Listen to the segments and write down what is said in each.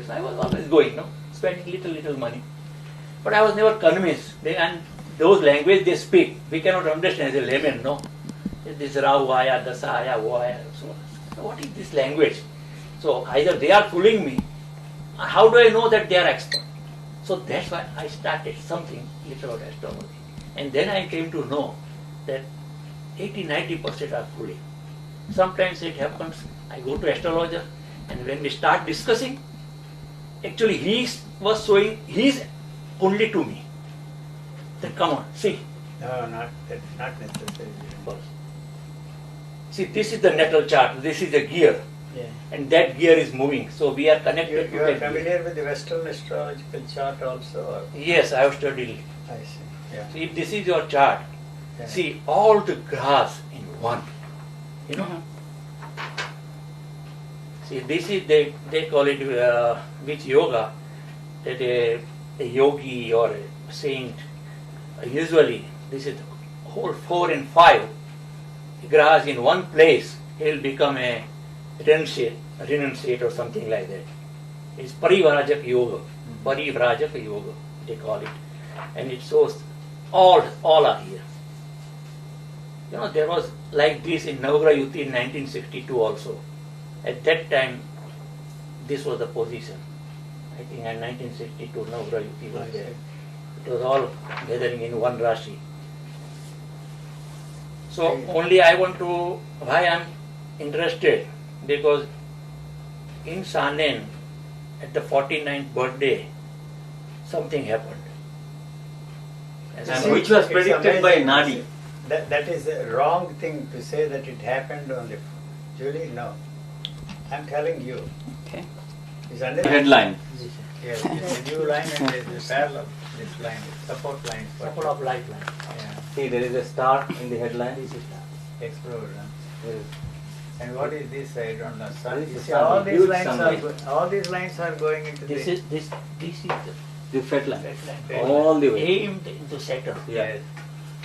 So I was always going, spending little money. But I was never convinced. And those language they speak, we cannot understand as a layman, no? This Rahu Aya, Dasa Aya, Wo Aya. So what is this language? So either they are fooling me, or how do I know that they are expert? So that's why I started something little about astrology. And then I came to know that 80-90% are fooling. Sometimes it happens, I go to astrologer, and when we start discussing, actually he was showing his only to me. Then come on, see. No, not necessarily. See, this is the natal chart, this is the gear. Yeah. And that gear is moving. So we are connected You to are that familiar gear. with the Western astrological chart also? Or? Yes, I have studied it. I see. Yeah. So if this is your chart, Yeah. see all the graphs in one. See, this is, they call it, which yoga, that a yogi or a saint, usually this is whole 4 and 5 graphs in one place, he will become a renunciate or something like that. It's Parivrajak Yoga. Parivrajak Yoga, they call it. And it shows all are here. There was like this in Navagraha Yuti in 1962 also. At that time, this was the position. I think in 1962, Navagraha Yuti was there. It was all gathering in one Rashi. So only I want to, why I am interested, because in Sanen, at the 49th birthday, something happened. And which was predicted by Nadi. That is a wrong thing to say that it happened on the... Julie, no. I'm telling you. Okay. It's under Headline. Yes, it's a new line and there's a parallel. This line, support line. Couple of lifelines. Yeah. See, there is a star in the headline. This is that. Explosion. There is And what is this? I don't know. Sun. This You is see, sun. all these Huge lines sun. are all these lines are going into This the is the fat line. the All the way. aimed into Saturn. Yeah.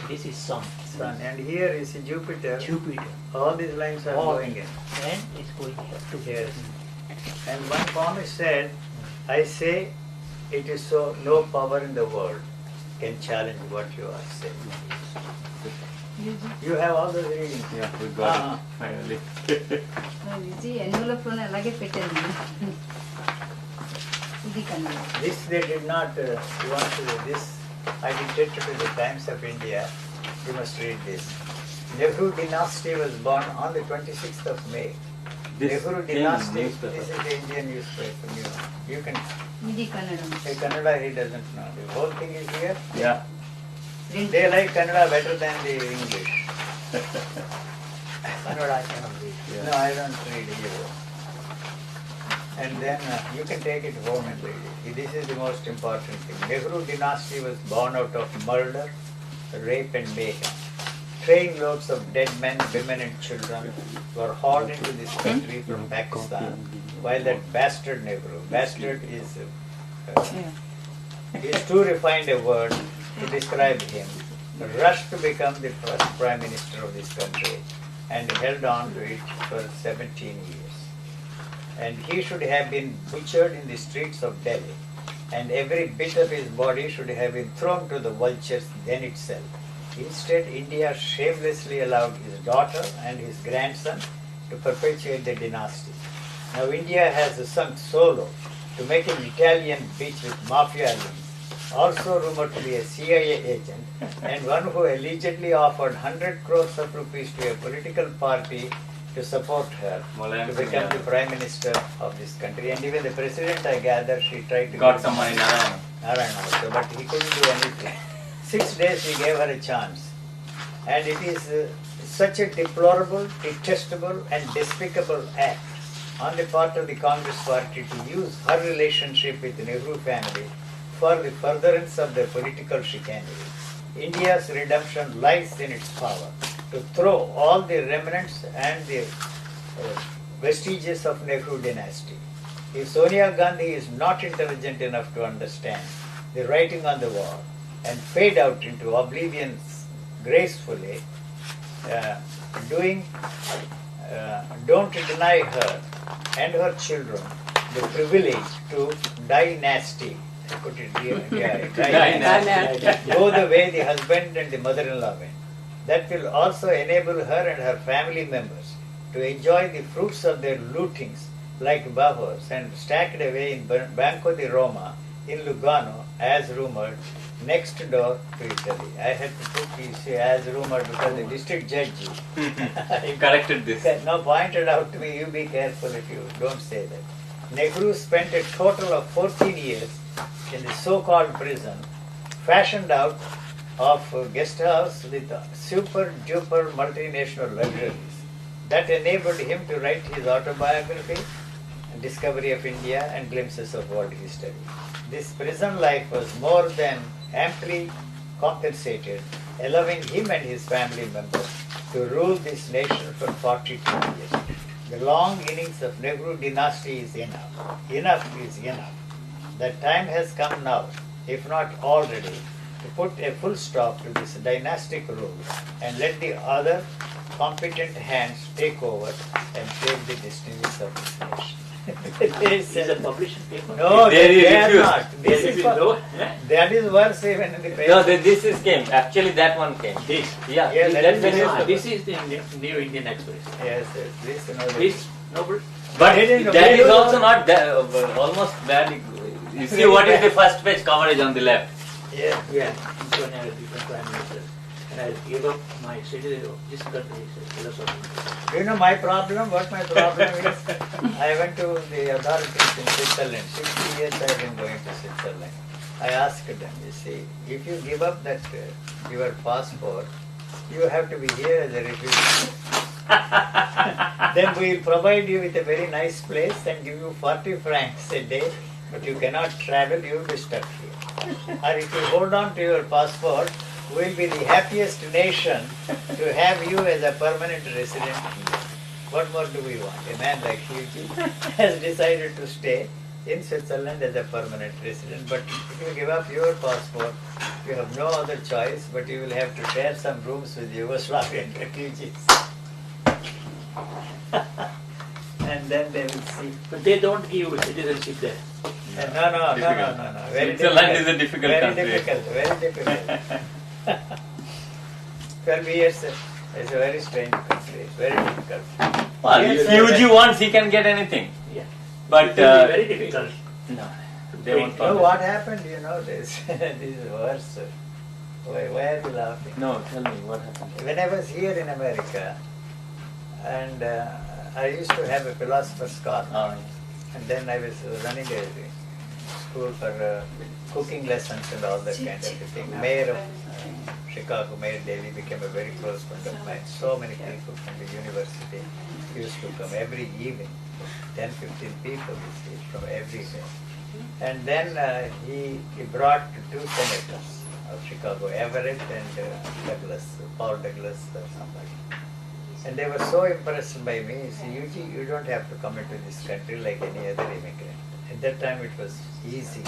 This is Sun. sun, and here is Jupiter. Jupiter. All these lines are All. going in. And it's going here to Yes. And one poem said, I say it is so no power in the world can challenge what you are saying. You have all those readings. Yeah, we got it finally. Vijay ఎన్వలప్లోనే అలాగే పెట్టాను ఇది కన్నా This they did not want to, this I dictated to the Times of India. You must read this. Nehru dynasty was born on the 26th of May. This Nehru in dynasty, newspaper. this is the Indian newspaper. You can, ఇది కన్నడం a Kannada he doesn't know. The whole thing is here. Yeah. They like Kannada better than the English. Kannada I cannot read. Yeah. No, I don't read either. And then you can take it home and read it. This is the most important thing. Nehru dynasty was born out of murder, rape and mayhem. Train loads of dead men, women and children were hauled into this country from Pakistan, while that bastard Nehru, bastard is too refined a word to describe him, rushed to become the first Prime Minister of this country and held on to it for 17 years. And he should have been butchered in the streets of Delhi, and every bit of his body should have been thrown to the vultures then itself. Instead, India shamelessly allowed his daughter and his grandson to perpetuate the dynasty. Now India has sunk so low to make an Italian beach with mafia links, also rumored to be a CIA agent, and one who allegedly offered 100 crores of rupees to a political party to support her to become the Prime Minister of this country. And even the President, I gather, she tried to Got give some money, Narayana. Narayana also, but he couldn't do anything. 6 days he gave her a chance. And it is such a deplorable, detestable and despicable act on the part of the Congress party to use her relationship with the Nehru family for the furtherance of their political chicanery. India's redemption lies in its power to throw all the remnants and the vestiges of Nehru dynasty. If Sonia Gandhi is not intelligent enough to understand the writing on the wall and fade out into oblivion gracefully, don't deny her and her children the privilege to die nasty. I put it here, yeah, Die nasty. Go the way the husband and the mother-in-law went. That will also enable her and her family members to enjoy the fruits of their lootings like buffers and stacked away in Banco di Roma in Lugano, as rumored, next door to Italy. I had to put this as rumored because the district judge He corrected this. now pointed out to me, you be careful if you don't say that. Nehru spent a total of 14 years in the so-called prison, fashioned out of a guest house with super duper multinational luxuries. That enabled him to write his autobiography, Discovery of India and Glimpses of World History. This prison life was more than amply compensated, allowing him and his family members to rule this nation for 42 years. The long innings of Nehru dynasty is enough. Enough is enough. The time has come now, if not already, to put a full stop to this dynastic rule and let the other competent hands take over and shape the destinies of this nation. Is a publishing paper? No, they are refused. not. This is No? that is worse even in the paper. No, this is came. Actually, that one came. This. Yeah, Yeah, that's that is the the newspaper. This is the New Indian Express. Yes, yes. This, you know, This, nobody. But They didn't- that they is don't also know. not that, almost bad. You see what is the first page coverage on the left? Yeah. Yeah, so I had a different prime minister. And I gave up my citizenship of this country, philosophy. You know my problem? What my problem is? I went to the authorities in Switzerland. 60 years I have been going to Switzerland. I asked them, you see, if you give up that your passport, you have to be here as a refugee. Then we will provide you with a very nice place and give you 40 francs a day, but you cannot travel, you will be stuck here. Or if you hold on to your passport, we will be the happiest nation to have you as a permanent resident here. What more do we want? A man like Yuji has decided to stay in Switzerland as a permanent resident, but if you give up your passport, you have no other choice, but you will have to share some rooms with Yugoslavian refugees. And then they will see. But they don't give citizenship there. No. Very Switzerland difficult. is a difficult very country. Very difficult. 12 years is a very strange country. Very difficult. Well, Yes, if sir, UG wants, he can get anything. Yeah. But It will be very difficult. no, they won't You know call what happened? You know this. This is worse. Why are you laughing? No, tell me what happened. When I was here in America, and I used to have a philosopher's corner, Oh, and then I was running a school for cooking lessons and all that kind of a thing. Mayor of Chicago, Mayor Daley became a very close friend of mine. So many people from the university used to come every evening, 10, 15 people you see, from everywhere. And then he brought two senators of Chicago, Everett and Douglas, Paul Douglas or somebody. And they were so impressed by me. See, Yuji, you don't have to come into this country like any other immigrant. At that time it was easy.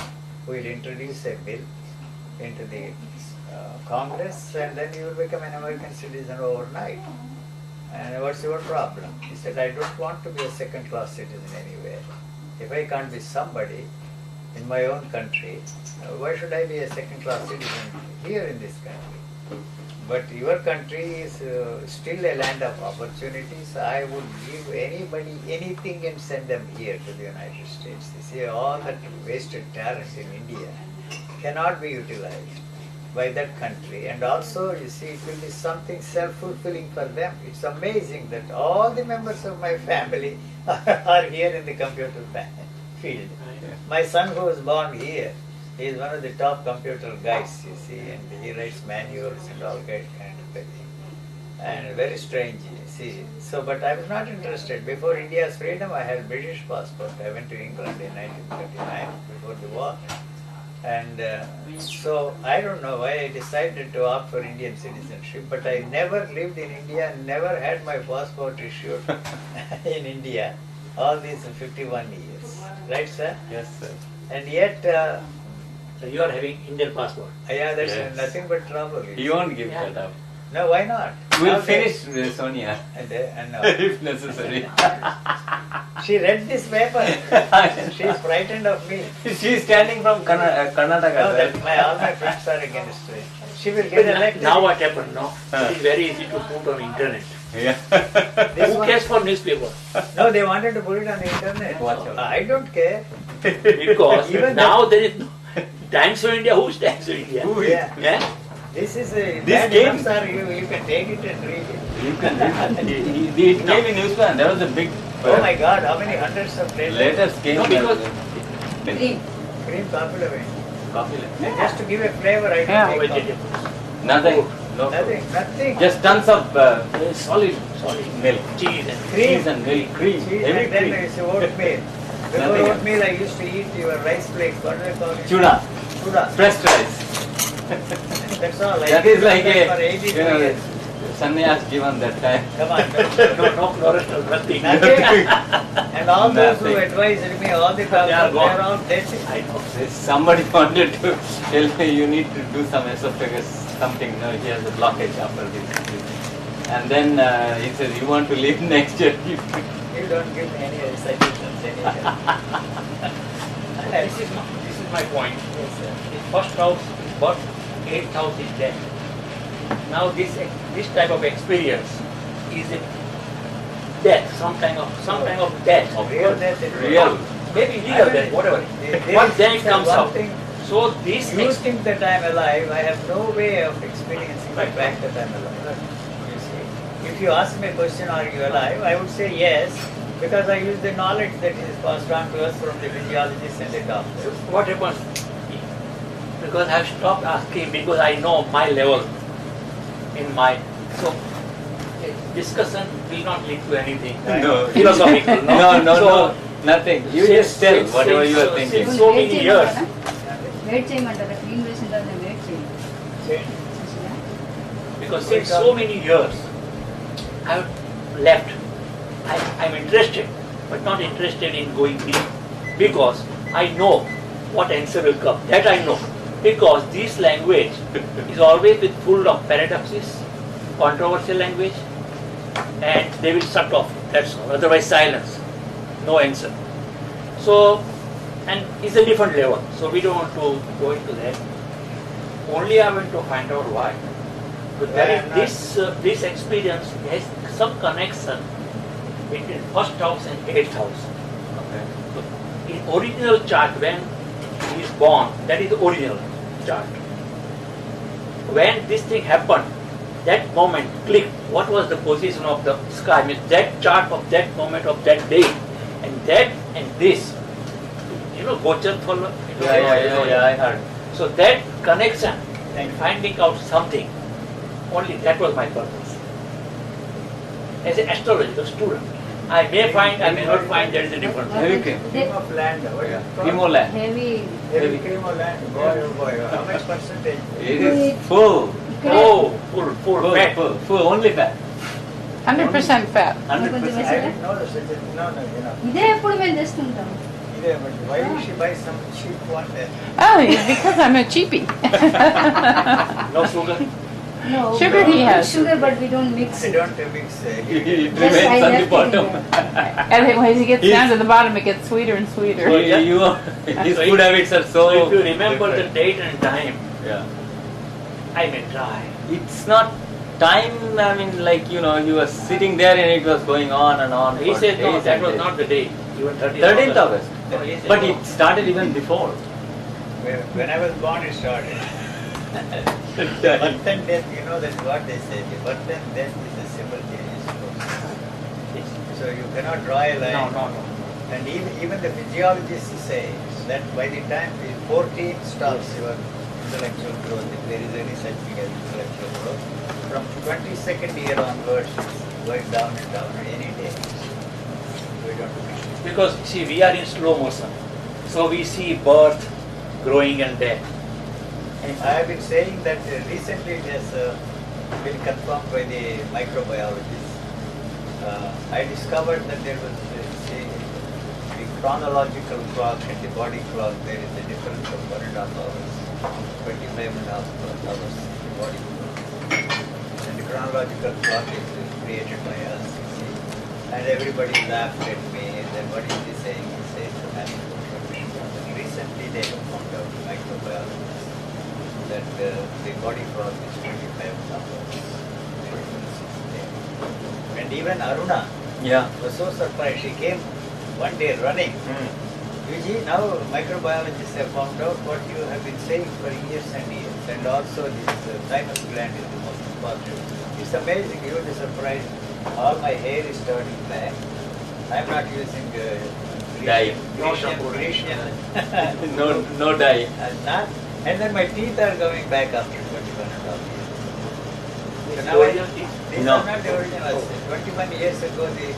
We'll introduce a bill into the Congress and then you will become an American citizen overnight. And what's your problem? He said, I don't want to be a second-class citizen anywhere. If I can't be somebody in my own country, why should I be a second-class citizen here in this country? But your country is still a land of opportunities. I would give anybody anything and send them here to the United States. You see, all that wasted talent in India cannot be utilized by that country. And also, you see, it will be something self-fulfilling for them. It's amazing that all the members of my family are here in the computer field. My son who was born here, he is one of the top computer guys, you see, and he writes manuals and all that kind of thing. And very strange, you see. So, but I was not interested. Before India's freedom, I had British passport. I went to England in 1939, before the war. And so, I don't know why I decided to opt for Indian citizenship, but I never lived in India and never had my passport issued in India all these 51 years. Right, sir? yes, sir. And yet, So you are having Indian passport. yeah, that's Yes. nothing but trouble. He won't give Yeah. that up. No, why not? We'll Now they- finish Sonia And if necessary. she read this paper. She's frightened of me. She's standing from Karnataka. No, sir. all my friends are against me. She will get But elected. now what happened? No, it is very easy to put on internet. Yeah. This Who one- cares for newspaper? No, they wanted to put it on the internet. Watch out. I don't care. Because Even now there is no Times of India. Who's Times of India? Who is- Yeah. Yeah? This is a This bad game- enough, sir. You can take it and read it. You can. It came in newspaper. There was a big. Oh my God, how many hundreds of letters? Letters came. No, because Cream. Cream coffee away. Coffee. And just to give a flavor, I Yeah. can take coffee. vegetables. Nothing. No. Nothing. Just tons of solid Solid milk. cheese and Cream. Cheese and milk. Cream. Cheese Heavy and then cream. it's oatmeal. Before Nothing. oatmeal, I used to eat your rice flakes. What do they call it? Chuna. Chuna. Pressed rice. That's all. I That did is like that for a 82 you know years. sannyas given that time. Come on. no cholesterol, nothing. Nothing. And all those who Nothing. advised me, all the They are doctors, they gone. are all dead. I know. Somebody wanted to tell me you need to do some esophagus something. No, he has a blockage after this. And then he says, you want to live next year? You don't give me any suggestions anyhow. This is my point. Yes, sir. The first house is birth, 8th house is death. Now this type of experience is a death, some kind of death. Real death is Real. Maybe legal death, whatever. But then it comes one out. thing, So this you think that I'm alive, I have no way of experiencing the fact that I'm alive. You see, if you ask me a question, are you alive? I would say yes, because I use the knowledge that is passed on to us from the physiologists and the doctors. what happens? Because I have stopped asking because I know my level in my discussion will not lead to anything. No. Philosophical. No, nothing. You just tell whatever you are since- thinking. since so many years. Wait చేయమంటారా clean వేసిన తర్వాత wait చేయండి Because since so many years I have left. I'm interested, but not interested in going deep. Because I know what answer will come. That I know. Because this language is always with full of paradoxes, controversial language, and they will shut off. That's all. Otherwise silence. No answer. So, and it's a different level. So we don't want to go into that. Only I want to find out why. But there is this experience has some connection between first house and 8th house. Okay. So in original chart, when he is born, that is the original chart. When this thing happened, that moment clicked. What was the position of the sky? Means that chart of that moment of that day, and that and this. You know, Gochar follow. Yeah, I heard. So that connection and finding out something, only that was my purpose. As an astrological student, I may find, I may not find, there is a difference. Heavy cream. Cream of land. What is it called? Hemoland. Heavy Heavy cream of land. Boy, oh boy. How much percentage? It is full. Oh, full, fat. Full, only fat. 100% fat. 100%. I didn't know this. No, you know. ఇదే ఎప్పుడు మేము చేస్తుంటాం Either, but why did she buy some cheap one there? Oh, it's because I'm a cheapie. No sugar. No, Sugar he has. sugar, but we don't mix I it. don't mix. It Yes, remains I on the left it bottom. And then when he gets He's- down to the bottom, it gets sweeter and sweeter. So his food habits are so. So if you remember the different. date and time, Yeah. I may try. It's not time. I mean, like you were sitting there and it was going on and on. He for said no, days that and was days. not the day. Even 13th August. No, he said But no. it started even before. When I was born, it started. Birth and death, you know that's what they say. The birth and death is a simultaneous process. Yes. So you cannot draw a line. No. And even the physiologists say that by the time the 14th stops your intellectual growth, if there is any such thing as intellectual growth, from 22nd year onwards, it's going down and down any day. We don't know. Because see, we are in slow motion. So we see birth, growing and death. And I have been saying that recently it has been confirmed by the microbiologists. I discovered that there was the chronological clock and the body clock. There is a difference of 1.5 hours, 25.5 hours in the body clock. And the chronological clock is created by us, you see. And everybody laughed at me. And then what is he saying? He says the magical information. Recently they have found out microbiologists that the body clock is 25 numbers. And even Aruna Yeah. was so surprised. She came one day running. Yuji, now microbiologists have found out what you have been saying for years and years. And also this thymus gland is the most important. It's amazing, you will be surprised. All my hair is turning black. I'm not using Dye. Grecian. No dye. And then my teeth are coming back after 21 and a half years. So now these No. are not the originals. 21 years ago the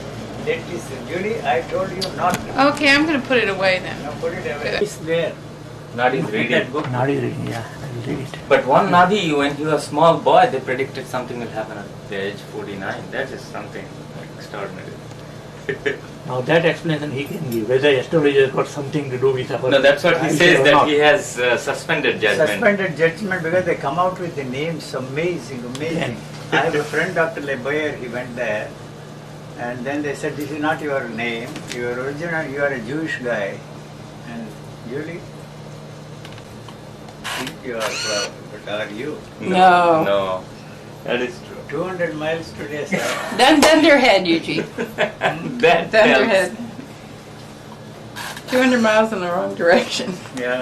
dentist, Julie, I told you not to. Okay, I'm going to put it away then. Now put it away. It's there. Nadi is That reading. book, Nadi reading, yeah, I will read it. But one Nadi, when he was a small boy, they predicted something will happen at the age 49. That is something extraordinary. Now that explanation he can give, whether astrology has got something to do with our... No, that's what he answer says, or that not. he has suspended judgment. Suspended judgment because they come out with the names, amazing. I have a friend, Dr. Lebayer, he went there and then they said, this is not your name, your original, you are a Jewish guy. And Julie, I think you are proud, but are you? No. No, that is true. 200 miles today, sir. Dunderhead, Yuji. That tells. Dunderhead. 200 miles in the wrong direction. Yeah.